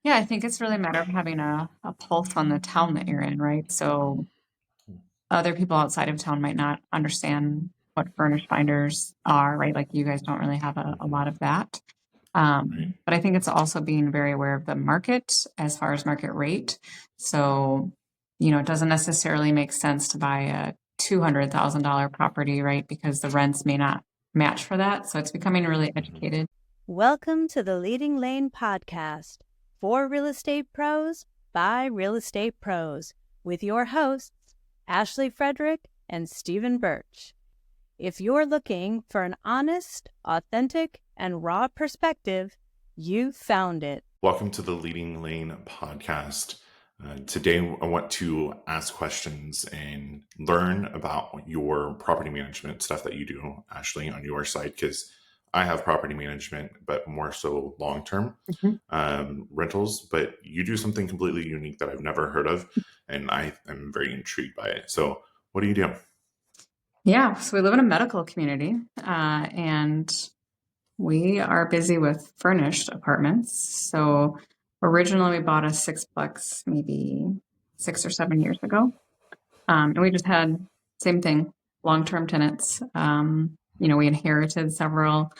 Yeah, I think it's really a matter of having a pulse on the town that you're in, right? So other people outside of town might not understand what furnished finders are, right? Like you guys don't really have a Hmm. lot of that. Right. But I think it's also being very aware of the market as far as market rate. So, it doesn't necessarily make sense to buy a $200,000 property, right? Because the rents may not match for that. So it's becoming really Hmm. educated. Welcome to the Leading Lane podcast for real estate pros by real estate pros with your hosts, Ashley Frederick and Stephen Birch. If you're looking for an honest, authentic, and raw perspective, you found it. Welcome to the Leading Lane podcast. Today, I want to ask questions and learn about your property management stuff that you do, Ashley, on your side, because I have property management, but more so long term Mhm. rentals. But you do something completely unique that I've never heard of, and I am very intrigued by it. So, what do you do? Yeah, so we live in a medical community, and we are busy with furnished apartments. So originally we bought a sixplex maybe 6 or 7 years ago. And we just had same thing, long-term tenants. We inherited several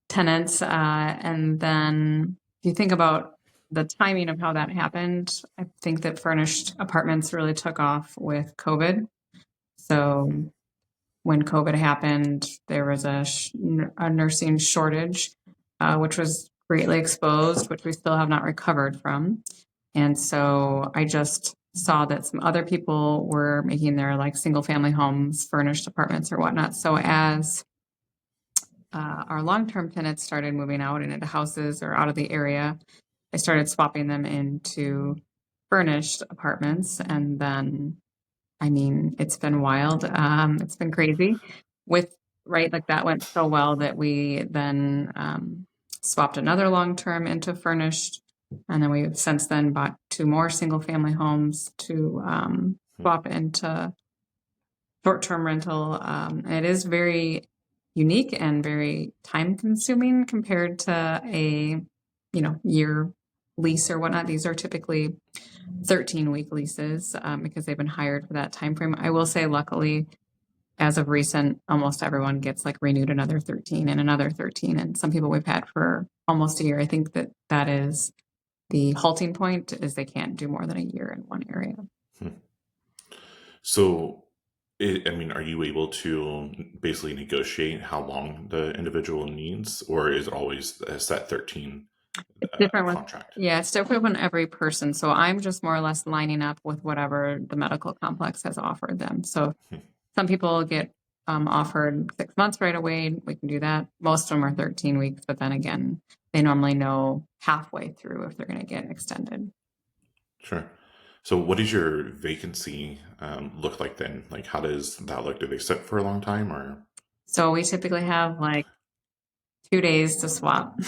tenants. And then if you think about the timing of how that happened, I think that furnished apartments really took off with COVID. So when COVID happened, there was a nursing shortage, which was greatly exposed, which we still have not recovered from. And so I just saw that some other people were making their like single family homes, furnished apartments or whatnot. So as our long-term tenants started moving out and into houses or out of the area, I started swapping them into furnished apartments. And then, I mean, it's been wild. It's been crazy with, right? Like that went so well that we then swapped another long-term into furnished. And then we've since then bought two more single family homes to swap into short-term rental. It is very unique and very time consuming compared to a, year lease or whatnot. These are typically 13-week leases because they've been hired for that time frame. I will say, luckily, as of recent, almost everyone gets like renewed another 13 and another 13. And some people we've had for almost a year. I think that that is the halting point is they can't do more than a year in one area. Hmm. So, I mean, are you able to basically negotiate how long the individual needs, or is it always a set 13 It's different with, contract? yeah, it's different with every person. So I'm just more or less lining up with whatever the medical complex has offered them. So Hmm. some people get offered 6 months right away. We can do that. Most of them are 13 weeks, but then again, they normally know halfway through if they're going to get extended. Sure. So, what does your vacancy look like then? Like, how does that look? Do they sit for a long time, or? So we typically have like 2 days to swap,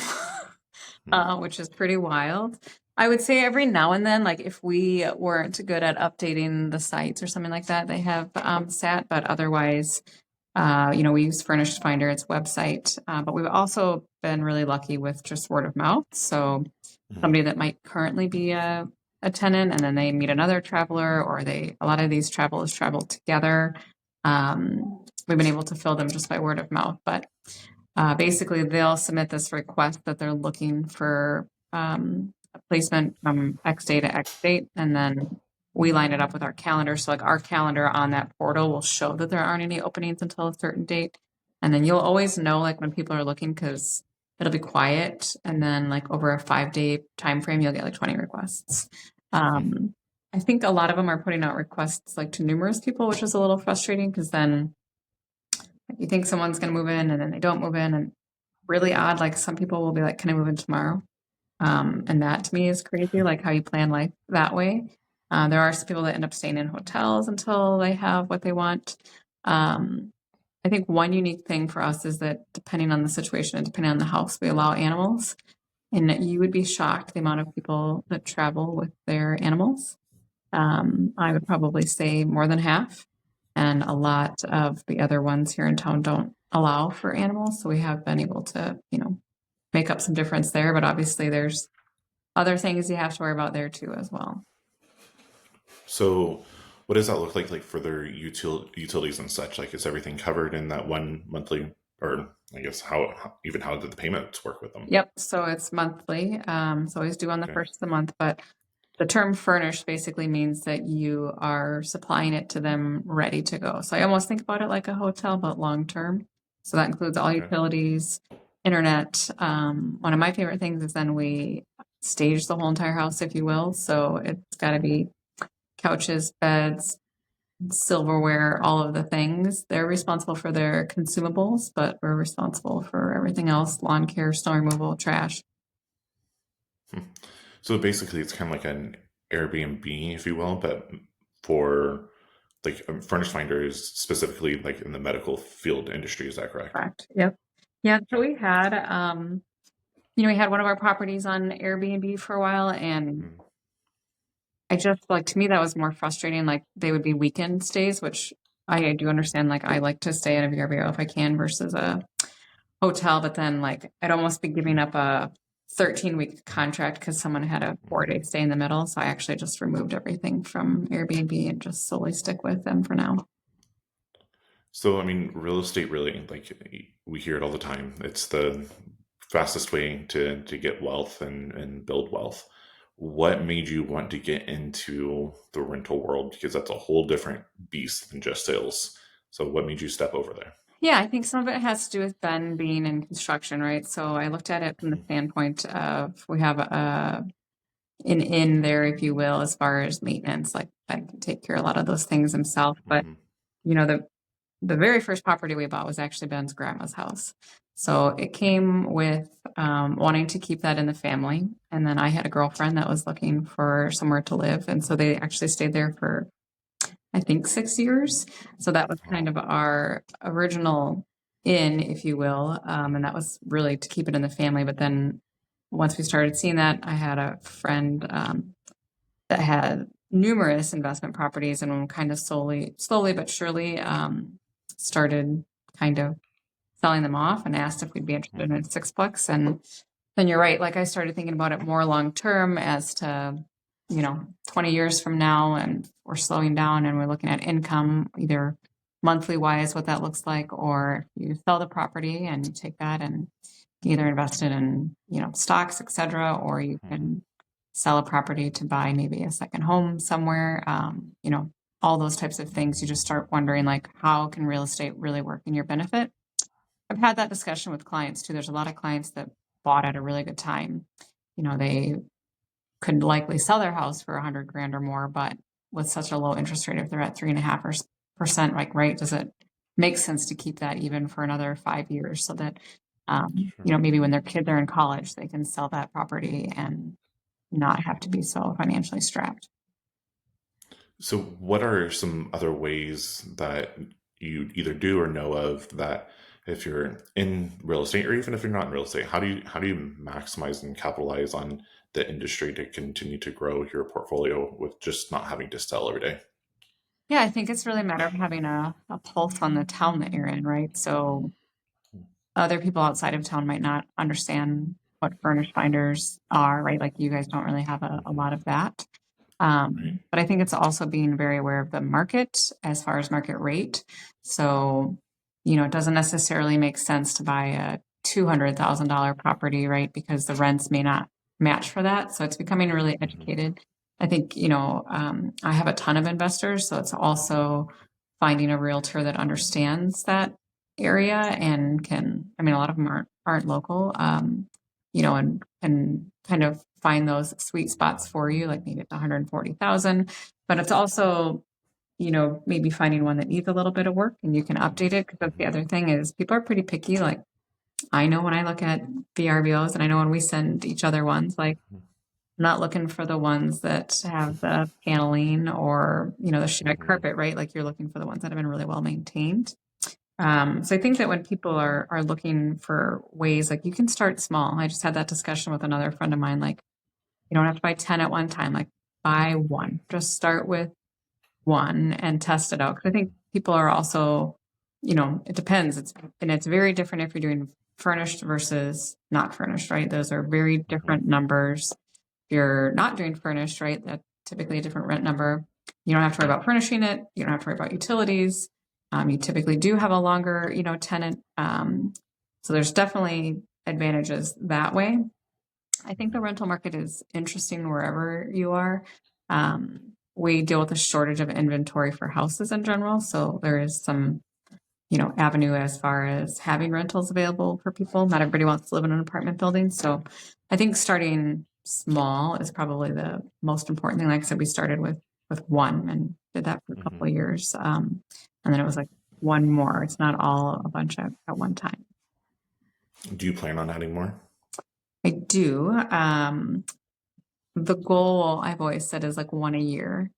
Hmm. which is pretty wild. I would say every now and then, like if we weren't good at updating the sites or something like that, they have sat, but otherwise, we use Furnished Finder, its website, but we've also been really lucky with just word of mouth. So Hmm. somebody that might currently be a tenant and then they meet another traveler, or a lot of these travelers travel together. We've been able to fill them just by word of mouth, but basically they'll submit this request that they're looking for a placement from X day to X date, and then we line it up with our calendar. So like our calendar on that portal will show that there aren't any openings until a certain date. And then you'll always know like when people are looking because it'll be quiet. And then like over a 5-day time frame, you'll get like 20 requests. Um, I think a lot of them are putting out requests like to numerous people, which is a little frustrating because then you think someone's going to move in and then they don't move in, and really odd. Like some people will be like, "Can I move in tomorrow?" And that to me is crazy. Like how you plan life that way. There are some people that end up staying in hotels until they have what they want. Um, I think one unique thing for us is that depending on the situation and depending on the house, we allow animals. And you would be shocked the amount of people that travel with their animals. I would probably say more than half. And a lot of the other ones here in town don't allow for animals. So we have been able to, make up some difference there. But obviously there's other things you have to worry about there too as well. So what does that look like for their utilities and such? Like, is everything covered in that one monthly, or I guess how did the payments work with them? Yep. So it's monthly. It's always due on the Okay. first of the month, but the term furnished basically means that you are supplying it to them ready to go. So I almost think about it like a hotel, but long term. So that includes all Okay. utilities, internet. One of my favorite things is then we stage the whole entire house, if you will. So it's got to be couches, beds, silverware, all of the things. They're responsible for their consumables, but we're responsible for everything else: lawn care, snow removal, trash. So basically, it's kind of like an Airbnb, if you will, but for like furnished finders, specifically like in the medical field industry. Is that correct? Correct. Yep. Yeah. So we had, we had one of our properties on Airbnb for a while, and I just like, to me, that was more frustrating. Like they would be weekend stays, which I do understand. Like I like to stay at a VRBO if I can versus a hotel, but then like I'd almost be giving up a 13-week contract because someone had a 4-day stay in the middle. So I actually just removed everything from Airbnb and just solely stick with them for now. So, I mean, real estate really, like we hear it all the time. It's the fastest way to get wealth and build wealth. What made you want to get into the rental world? Because that's a whole different beast than just sales. So what made you step over there? Yeah, I think some of it has to do with Ben being in construction, right? So I looked at it from the standpoint of we have an in there, if you will, as far as maintenance. Like Ben can take care of a lot of those things himself. But the very first property we bought was actually Ben's grandma's house. So it came with wanting to keep that in the family. And then I had a girlfriend that was looking for somewhere to live. And so they actually stayed there for, I think, 6 years. So that was kind of our original in, if you will. And that was really to keep it in the family. But then once we started seeing that, I had a friend that had numerous investment properties and kind of slowly but surely started kind of selling them off and asked if we'd be interested in a sixplex. And then you're right. Like I started thinking about it more long term as to, 20 years from now, and we're slowing down and we're looking at income, either monthly wise, what that looks like, or you sell the property and you take that and either invest it in, stocks, et cetera, or you can sell a property to buy maybe a second home somewhere. All those types of things. You just start wondering, like, how can real estate really work in your benefit? I've had that discussion with clients too. There's a lot of clients that bought at a really good time. They could likely sell their house for $100,000 or more, but with such a low interest rate, if they're at 3.5%, like, right, does it make sense to keep that even for another 5 years so that, maybe when their kids are in college, they can sell that property and not have to be so financially strapped. So what are some other ways that you either do or know of that if you're in real estate or even if you're not in real estate, how do you maximize and capitalize on the industry to continue to grow your portfolio with just not having to sell every day? Yeah, I think it's really a matter of having a pulse on the town that you're in, right? So other people outside of town might not understand what furnished finders are, right? Like you guys don't really have a lot of that. But I think it's also being very aware of the market as far as market rate. So, it doesn't necessarily make sense to buy a $200,000 property, right? Because the rents may not match for that. So it's becoming really educated. I think, I have a ton of investors. So it's also finding a realtor that understands that area and a lot of them aren't local, and kind of find those sweet spots for you, like maybe it's 140,000, but it's also, maybe finding one that needs a little bit of work and you can update it. Because that's the other thing is people are pretty picky. Like I know when I look at VRBOs and I know when we send each other ones, like I'm not looking for the ones that have the paneling or, the shag carpet, right? Like you're looking for the ones that have been really well maintained. So I think that when people are looking for ways, like you can start small. I just had that discussion with another friend of mine, like you don't have to buy 10 at one time, like buy one, just start with one and test it out. Cause I think people are also, it depends. It's very different if you're doing furnished versus not furnished, right? Those are very different numbers. you're not doing furnished, right, that's typically a different rent number. You don't have to worry about furnishing it. You don't have to worry about utilities. You typically do have a longer, tenant. So there's definitely advantages that way. I think the rental market is interesting wherever you are. We deal with a shortage of inventory for houses in general. So there is some, avenue as far as having rentals available for people. Not everybody wants to live in an apartment building. So I think starting small is probably the most important thing. Like I said, we started with one and did that for a couple of years. And then it was like one more. It's not all a bunch at one time. Do you plan on adding more? I do. The goal I've always said is like one a year.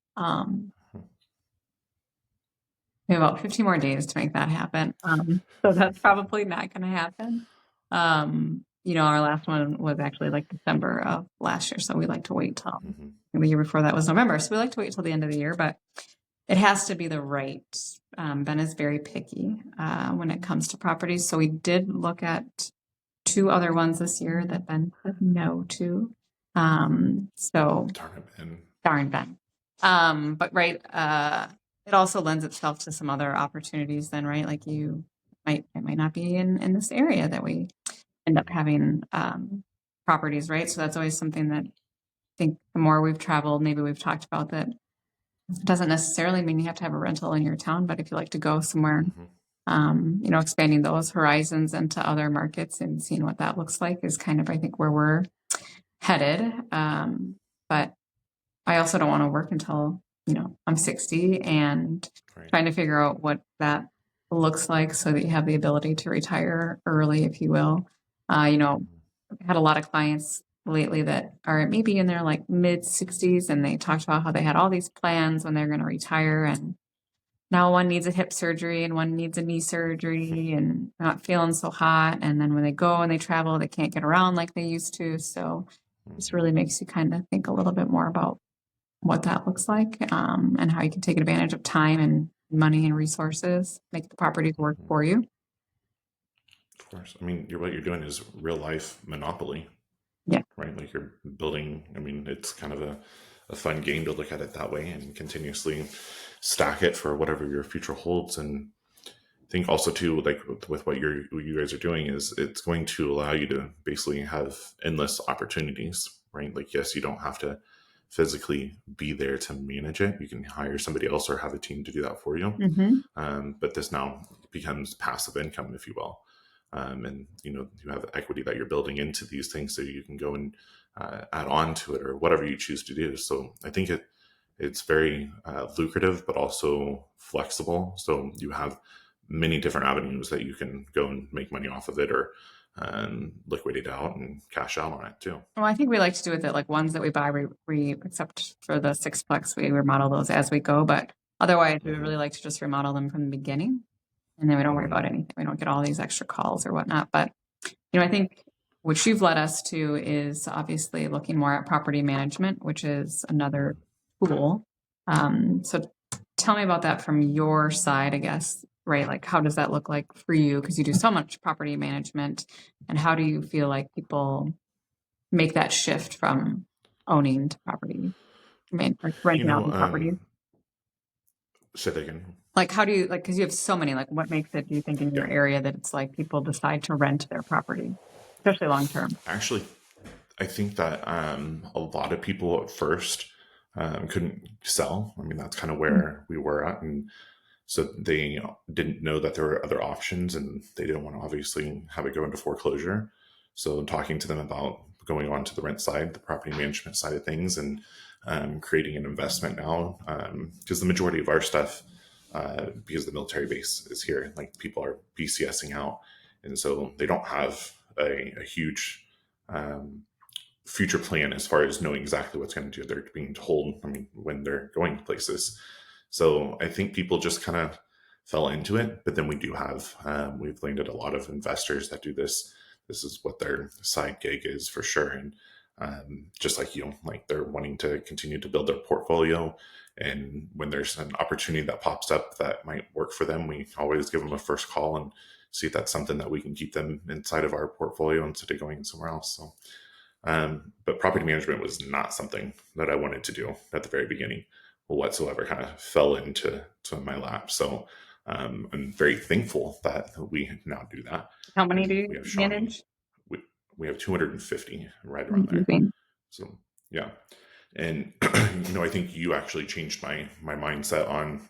We have about 15 more days to make that happen. So that's probably not going to happen. Our last one was actually like December of last year. So we like to wait till the year before that was November. So we like to wait till the end of the year, but it has to be the right. Ben is very picky when it comes to properties. So we did look at 2 other ones this year that Ben said no to. So darn Ben. But right, it also lends itself to some other opportunities then, right? Like it might not be in this area that we end up having properties, right? So that's always something that I think the more we've traveled, maybe we've talked about that. It doesn't necessarily mean you have to have a rental in your town, but if you like to go somewhere, expanding those horizons into other markets and seeing what that looks like is kind of, I think, where we're headed. But I also don't want to work until, I'm 60 and trying to figure out what that looks like so that you have the ability to retire early, if you will. I've had a lot of clients lately that are maybe in their like mid 60s and they talked about how they had all these plans when they're going to retire, and now one needs a hip surgery and one needs a knee surgery and not feeling so hot. And then when they go and they travel, they can't get around like they used to. So this really makes you kind of think a little bit more about what that looks like, and how you can take advantage of time and money and resources, make the properties work for you. Of course. I mean, what you're doing is real life Monopoly. Yeah. Right? Like you're building, it's kind of a fun game to look at it that way and continuously stack it for whatever your future holds. And I think also too, like with what you guys are doing is it's going to allow you to basically have endless opportunities, right? Like, yes, you don't have to physically be there to manage it. You can hire somebody else or have a team to do that for you. But this now becomes passive income, if you will. And you have equity that you're building into these things so you can go and add on to it or whatever you choose to do. So I think it's very lucrative, but also flexible. So you have many different avenues that you can go and make money off of it or liquidate out and cash out on it too. Well, I think we like to do it that like ones that we buy, we except for the 6-plex, we remodel those as we go. But otherwise, we would really like to just remodel them from the beginning. And then we don't worry about anything. We don't get all these extra calls or whatnot. But, I think what you've led us to is obviously looking more at property management, which is another tool. So tell me about that from your side, I guess, right? Like, how does that look like for you? Because you do so much property management. And how do you feel like people make that shift from owning to property, renting out properties? Say that again. Like, how do you, like, because you have so many, like, what makes it, do you think, in your area that it's like people decide to rent their property, especially long term? Actually, I think that a lot of people at first couldn't sell. That's kind of where we were at. And so they didn't know that there were other options and they didn't want to obviously have it go into foreclosure. So talking to them about going on to the rent side, the property management side of things, and creating an investment now, because the majority of our stuff, because the military base is here, like people are BCSing out. And so they don't have a huge future plan as far as knowing exactly what's going to do. They're being told, when they're going places. So I think people just kind of fell into it. But then we do have, we've landed a lot of investors that do this. This is what their side gig is for sure. And just like you, like they're wanting to continue to build their portfolio. And when there's an opportunity that pops up that might work for them, we always give them a first call and see if that's something that we can keep them inside of our portfolio instead of going somewhere else. So But property management was not something that I wanted to do at the very beginning whatsoever. Kind of fell into my lap. So I'm very thankful that we now do that. How many And do you we have Shawnee. manage? We have 250 right around there. Amazing. So yeah. And I think you actually changed my mindset on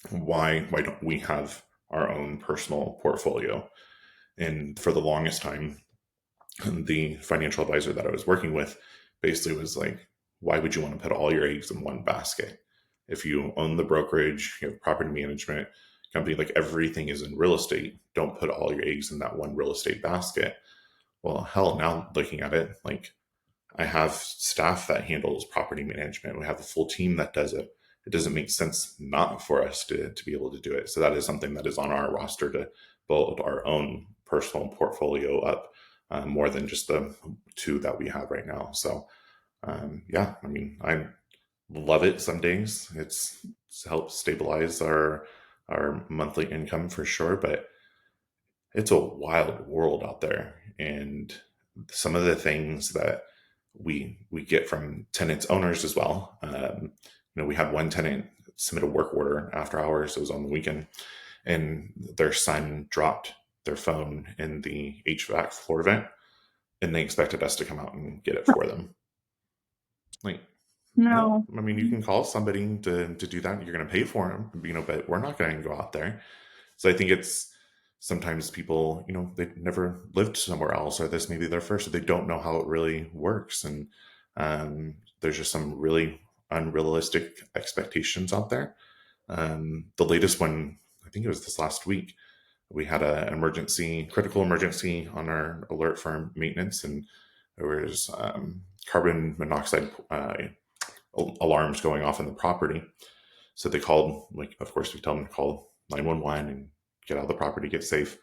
why don't we have our own personal portfolio. And for the longest time, the financial advisor that I was working with basically was like, why would you want to put all your eggs in one basket? If you own the brokerage, you have property management company, like everything is in real estate, don't put all your eggs in that one real estate basket. Well, hell, now looking at it, like I have staff that handles property management. We have a full team that does it. It doesn't make sense not for us to be able to do it. So that is something that is on our roster to build our own personal portfolio up, more than just the two that we have right now. So yeah, I mean, I love it some days. It's helped stabilize our monthly income for sure, but it's a wild world out there. And some of the things that we get from tenants, owners as well. We had one tenant submit a work order after hours. It was on the weekend, and their son dropped their phone in the HVAC floor vent, and they expected us to come out and get it for them. Like, No. I mean, you can call somebody to do that. You're going to pay for them, but we're not going to go out there. So I think it's sometimes people, they never lived somewhere else, or this may be their first, so they don't know how it really works. And there's just some really unrealistic expectations out there. The latest one, I think it was this last week, we had an critical emergency on our alert for maintenance, and there was carbon monoxide alarms going off in the property. So they called, of course, we tell them to call 911 and get out of the property, get safe.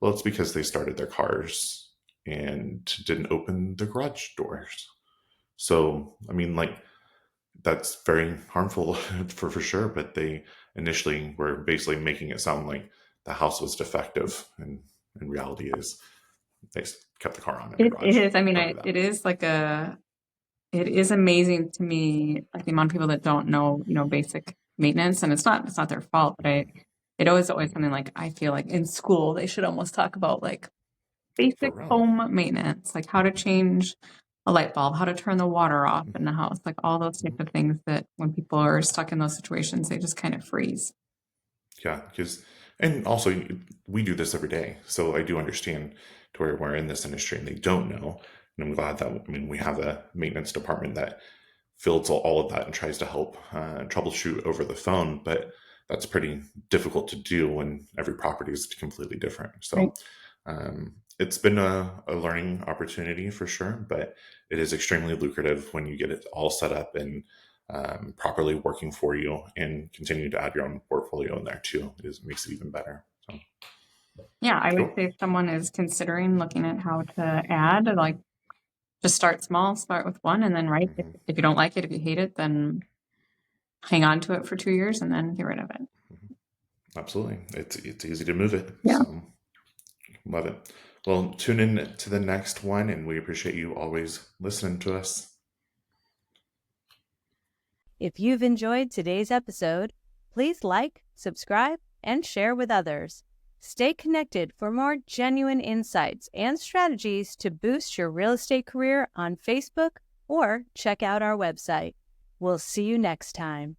Well, it's because they started their cars and didn't open the garage doors. So, I mean, that's very harmful for sure, but they initially were basically making it sound like the house was defective, and in reality is they kept the car on in the garage. It is. I mean, it is amazing to me, like the amount of people that don't know, basic maintenance, and it's not their fault, but it always something like, I feel like in school they should almost talk about like basic home maintenance, like how to change a light bulb, how to turn the water off in the house, like all those types of things that when people are stuck in those situations, they just kind of freeze. Yeah, and also we do this every day. So I do understand to where we're in this industry and they don't know. And I'm glad that, we have a maintenance department that fields all of that and tries to help troubleshoot over the phone. But that's pretty difficult to do when every property is completely different. So it's been a learning opportunity for sure, but it is extremely lucrative when you get it all set up and properly working for you, and continue to add your own portfolio in there too. It makes it even better. So. Yeah, I would say if someone is considering looking at how to add, like, just start small, start with one, and then if you don't like it, if you hate it, then hang on to it for 2 years and then get rid of it. Absolutely. It's easy to move it. Yeah. So, love it. Well, tune in to the next one, and we appreciate you always listening to us. If you've enjoyed today's episode, please like, subscribe, and share with others. Stay connected for more genuine insights and strategies to boost your real estate career on Facebook, or check out our website. We'll see you next time.